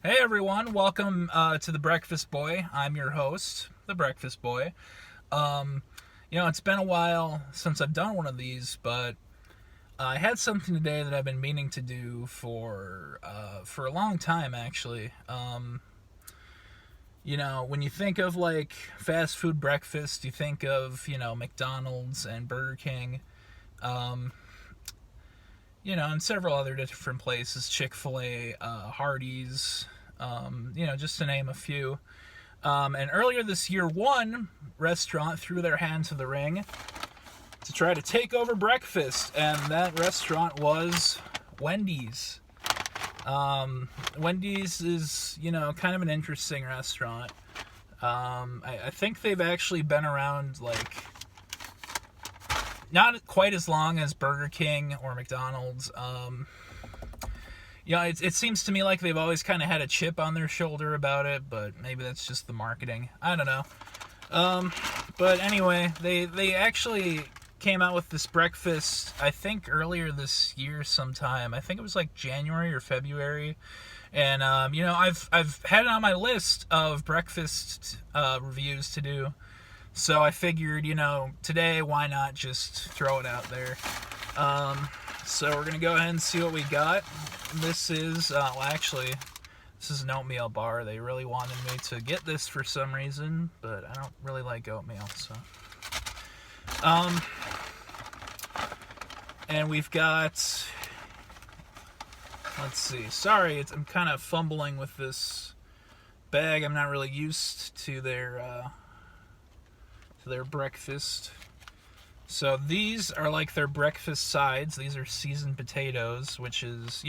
Hey everyone, welcome to the Breakfast Boy. I'm your host, the Breakfast Boy. Um, it's been a while since I've done one of these, but I had something today that I've been meaning to do for a long time actually. When you think of like fast food breakfast, you think of McDonald's and Burger King. Um, and several other different places, Chick-fil-A, Hardee's, just to name a few. And earlier this year, one restaurant threw their hand to the ring to try to take over breakfast, and that restaurant was Wendy's. Wendy's is, kind of an interesting restaurant. I think they've actually been around, like, not quite as long as Burger King or McDonald's. It seems to me like they've always kind of had a chip on their shoulder about it, but maybe that's just the marketing. I don't know. But anyway, they actually came out with this breakfast, I think earlier this year sometime. I think it was like January or February. And, I've had it on my list of breakfast reviews to do. So I figured, today, why not just throw it out there? So we're going to go ahead and see what we got. This is, this is an oatmeal bar. They really wanted me to get this for some reason, but I don't really like oatmeal, so. And we've got, let's see. Sorry, I'm kind of fumbling with this bag. I'm not really used to their breakfast. So these are like their breakfast sides. These are seasoned potatoes, which is,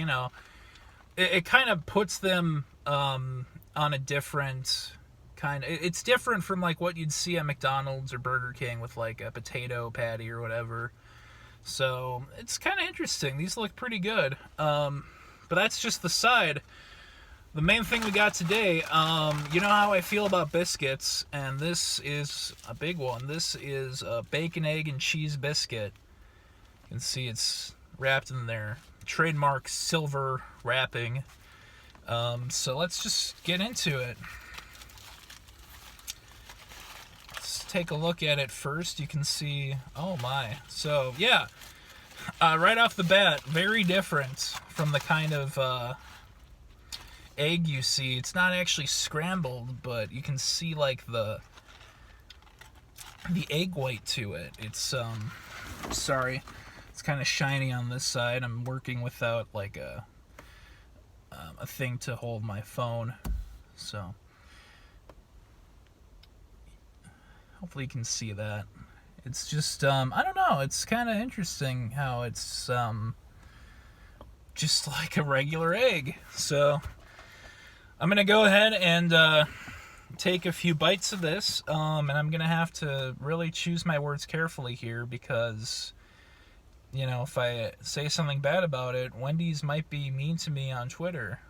it kind of puts them on a different kind. It's different from like what you'd see at McDonald's or Burger King with like a potato patty or whatever. So it's kind of interesting. These look pretty good. But that's just the side. The main thing we got today, you know how I feel about biscuits, and this is a big one. This is a bacon, egg, and cheese biscuit. You can see it's wrapped in their trademark silver wrapping. So let's just get into it. Let's take a look at it first. You can see, oh my. So, yeah, right off the bat, very different from the kind of egg you see. It's not actually scrambled, but you can see like the egg white to it. It's sorry, it's kind of shiny on this side. I'm working without like a thing to hold my phone, so hopefully you can see that. It's just I don't know, it's kind of interesting how it's just like a regular egg. So I'm going to go ahead and take a few bites of this, and I'm going to have to really choose my words carefully here because, if I say something bad about it, Wendy's might be mean to me on Twitter.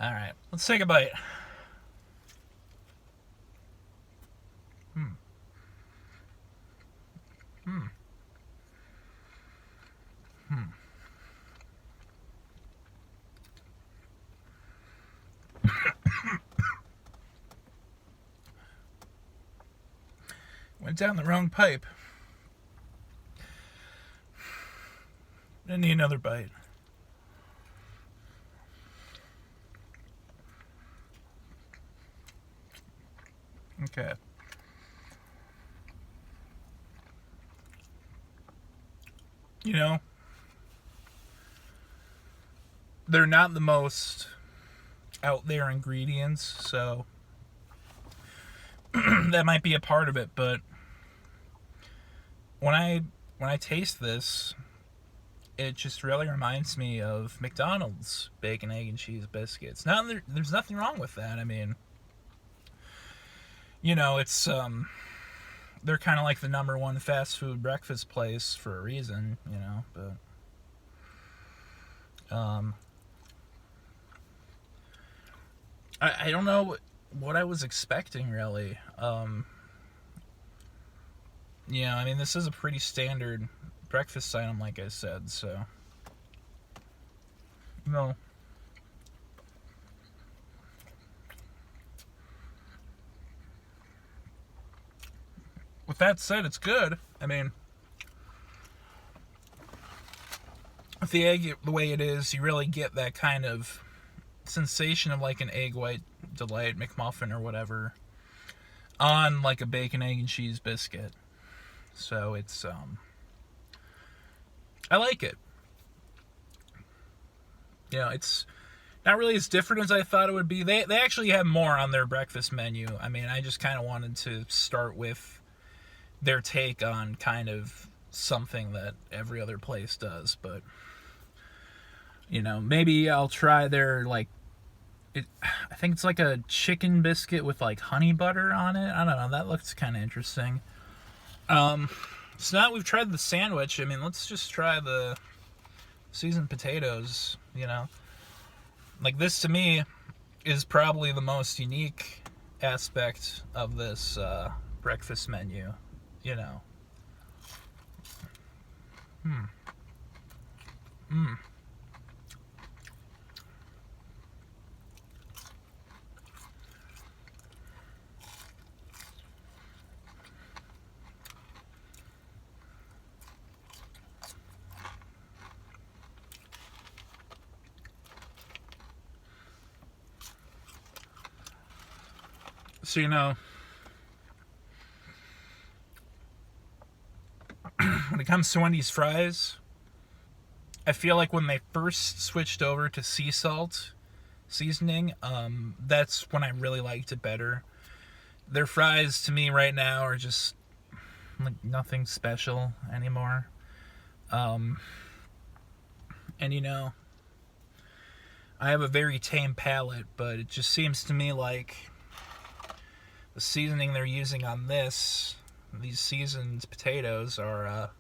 All right, let's take a bite. Went down the wrong pipe. I need another bite. Okay. They're not the most out there ingredients, so that might be a part of it, but when I taste this, it just really reminds me of McDonald's bacon, egg, and cheese biscuits. There's nothing wrong with that. I mean, it's they're kind of like the number one fast food breakfast place for a reason, but I don't know what I was expecting, really. This is a pretty standard breakfast item, like I said, so. with that said, it's good. I mean, with the egg the way it is, you really get that kind of sensation of like an egg white delight McMuffin or whatever on like a bacon, egg, and cheese biscuit. So it's I like it. You know, it's not really as different as I thought it would be. They actually have more on their breakfast menu. I mean, I just kind of wanted to start with their take on kind of something that every other place does, but you know, maybe I'll try their like I think it's like a chicken biscuit with like honey butter on it. I don't know, that looks kind of interesting. So now we've tried the sandwich, I mean, let's just try the seasoned potatoes, you know. Like, this to me is probably the most unique aspect of this breakfast menu, you know. So, you know, when it comes to Wendy's fries, I feel like when they first switched over to sea salt seasoning, that's when I really liked it better. Their fries, to me, right now, are just like nothing special anymore. And, you know, I have a very tame palate, but it just seems to me like the seasoning they're using on these seasoned potatoes are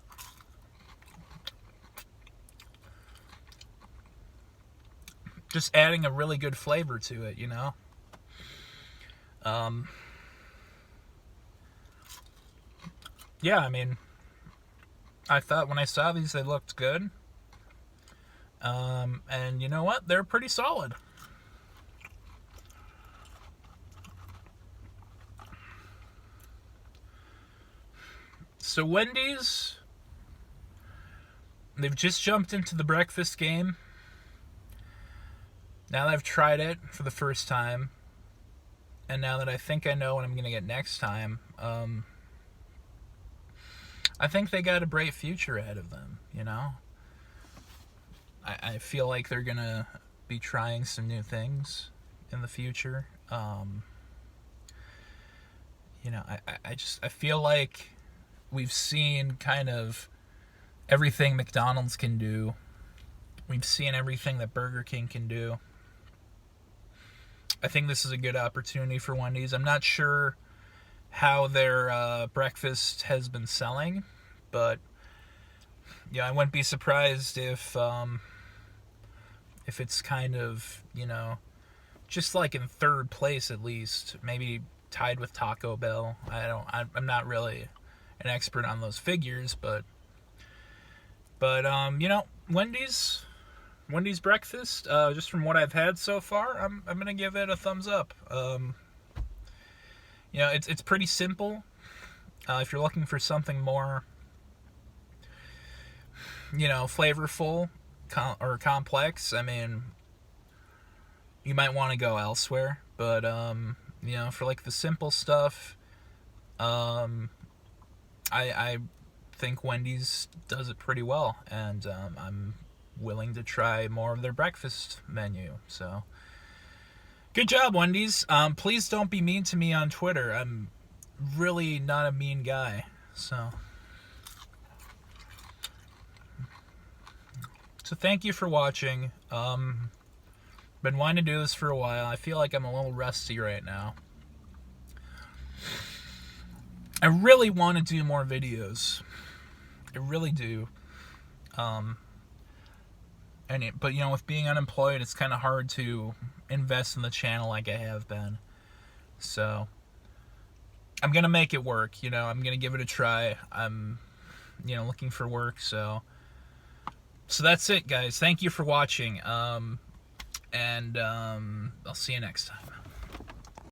just adding a really good flavor to it, you know. Yeah, I mean, I thought when I saw these they looked good. And you know what? They're pretty solid. So Wendy's, they've just jumped into the breakfast game. Now that I've tried it for the first time, and now that I think I know what I'm going to get next time, I think they got a bright future ahead of them, you know? I feel like they're going to be trying some new things in the future. You know, I feel like we've seen kind of everything McDonald's can do. We've seen everything that Burger King can do. I think this is a good opportunity for Wendy's. I'm not sure how their breakfast has been selling, but yeah, I wouldn't be surprised if it's kind of, you know, just like in third place at least, maybe tied with Taco Bell. I'm not really an expert on those figures, but you know, Wendy's breakfast, just from what I've had so far, I'm gonna give it a thumbs up. You know, it's pretty simple. If you're looking for something more, you know, flavorful or complex, I mean, you might want to go elsewhere. But you know, for like the simple stuff, I think Wendy's does it pretty well, and I'm willing to try more of their breakfast menu. So, good job, Wendy's. Please don't be mean to me on Twitter. I'm really not a mean guy. So thank you for watching. Been wanting to do this for a while. I feel like I'm a little rusty right now. I really want to do more videos. I really do. But you know, with being unemployed, it's kind of hard to invest in the channel like I have been. So I'm gonna make it work. You know, I'm gonna give it a try. I'm, you know, looking for work. So that's it, guys. Thank you for watching. And I'll see you next time.